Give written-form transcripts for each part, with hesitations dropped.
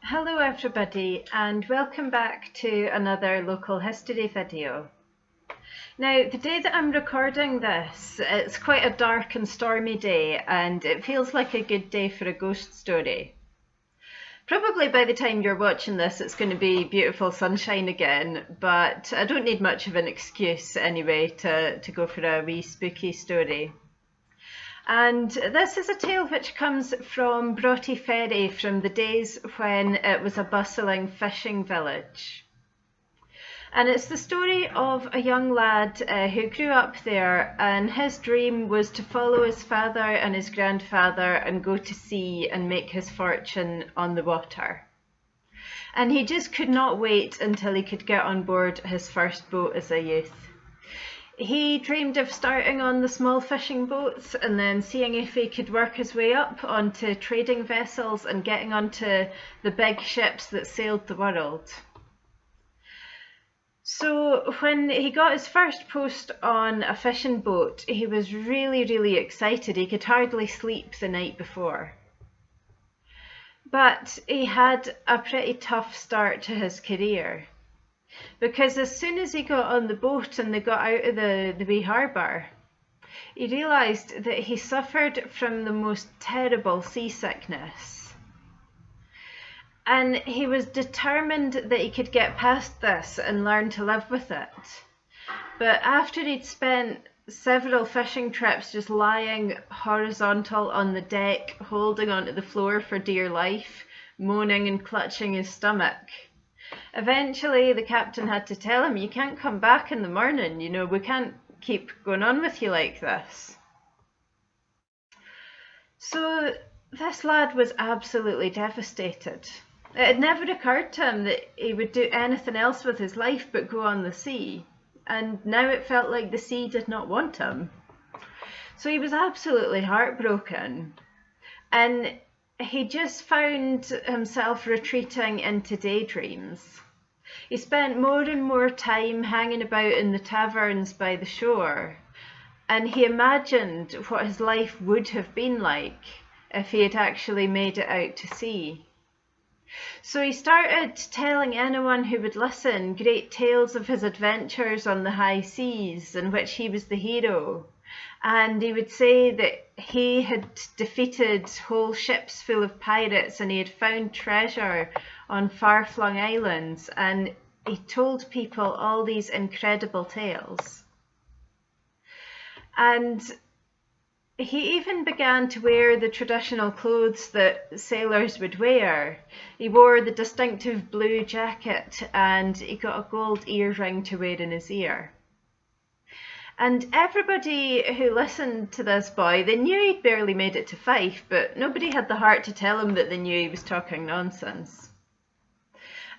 Hello everybody and welcome back to another local history video. Now the day that I'm recording this, it's quite a dark and stormy day and it feels like a good day for a ghost story. Probably by the time you're watching this it's going to be beautiful sunshine again, but I don't need much of an excuse anyway to go for a wee spooky story. And this is a tale which comes from Broughty Ferry from the days when it was a bustling fishing village. And it's the story of a young lad who grew up there, and his dream was to follow his father and his grandfather and go to sea and make his fortune on the water. And he just could not wait until he could get on board his first boat as a youth. He dreamed of starting on the small fishing boats and then seeing if he could work his way up onto trading vessels and getting onto the big ships that sailed the world. So when he got his first post on a fishing boat, he was really excited. He could hardly sleep the night before. But he had a pretty tough start to his career. Because as soon as he got on the boat and they got out of the wee harbour, he realised that he suffered from the most terrible seasickness. And he was determined that he could get past this and learn to live with it. But after he'd spent several fishing trips just lying horizontal on the deck, holding onto the floor for dear life, moaning and clutching his stomach, eventually the captain had to tell him, you can't come back in the morning, we can't keep going on with you like this. So this lad was absolutely devastated. It had never occurred to him that he would do anything else with his life but go on the sea, and now it felt like the sea did not want him. So he was absolutely heartbroken, and he just found himself retreating into daydreams. He spent more and more time hanging about in the taverns by the shore, and he imagined what his life would have been like if he had actually made it out to sea. So he started telling anyone who would listen great tales of his adventures on the high seas, in which he was the hero. And he would say that he had defeated whole ships full of pirates and he had found treasure on far-flung islands, and he told people all these incredible tales. And he even began to wear the traditional clothes that sailors would wear. He wore the distinctive blue jacket and he got a gold earring to wear in his ear. And everybody who listened to this boy, they knew he'd barely made it to Fife, but nobody had the heart to tell him that they knew he was talking nonsense.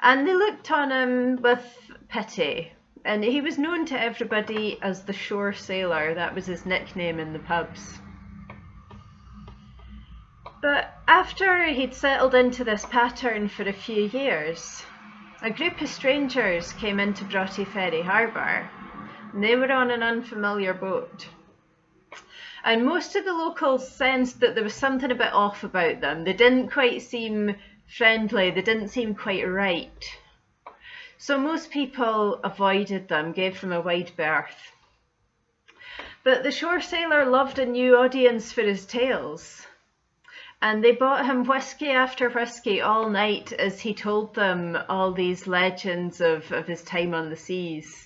And they looked on him with pity, and he was known to everybody as the Shore Sailor. That was his nickname in the pubs. But after he'd settled into this pattern for a few years, a group of strangers came into Broughty Ferry harbour. They were on an unfamiliar boat. And most of the locals sensed that there was something a bit off about them. They didn't quite seem friendly, they didn't seem quite right. So most people avoided them, gave them a wide berth. But the shore sailor loved a new audience for his tales. And they bought him whiskey after whiskey all night as he told them all these legends of his time on the seas.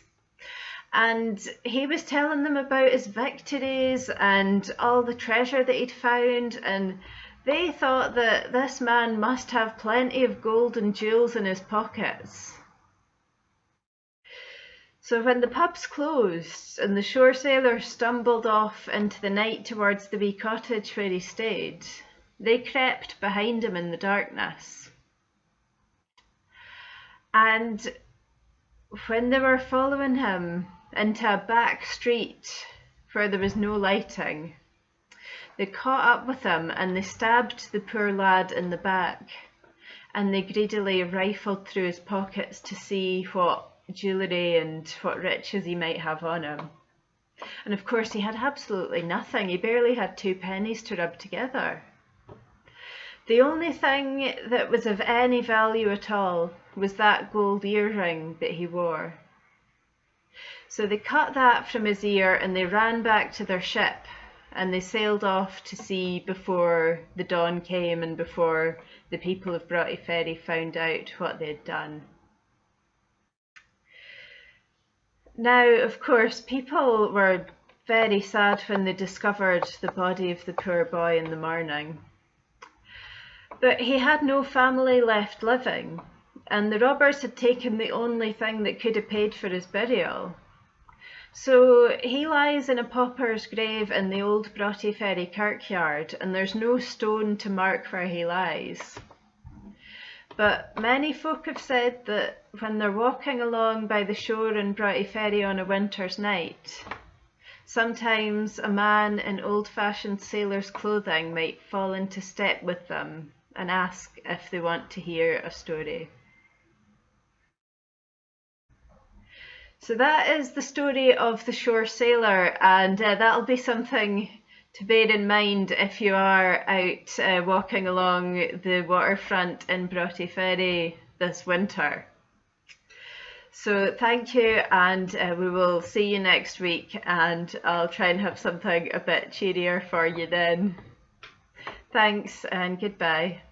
And he was telling them about his victories and all the treasure that he'd found, and they thought that this man must have plenty of gold and jewels in his pockets. So when the pubs closed and the shore sailor stumbled off into the night towards the wee cottage where he stayed, they crept behind him in the darkness. And when they were following him into a back street where there was no lighting, they caught up with him and they stabbed the poor lad in the back, and they greedily rifled through his pockets to see what jewellery and what riches he might have on him. And of course he had absolutely nothing. He barely had 2 pennies to rub together. The only thing that was of any value at all was that gold earring that he wore. So they cut that from his ear and they ran back to their ship and they sailed off to sea before the dawn came and before the people of Broughty Ferry found out what they'd done. Now, of course, people were very sad when they discovered the body of the poor boy in the morning. But he had no family left living, and the robbers had taken the only thing that could have paid for his burial. So he lies in a pauper's grave in the old Broughty Ferry kirkyard, and there's no stone to mark where he lies. But many folk have said that when they're walking along by the shore in Broughty Ferry on a winter's night, sometimes a man in old-fashioned sailor's clothing might fall into step with them and ask if they want to hear a story. So that is the story of the shore sailor, and that'll be something to bear in mind if you are out walking along the waterfront in Broughty Ferry this winter. So thank you, and we will see you next week, and I'll try and have something a bit cheerier for you then. Thanks and goodbye.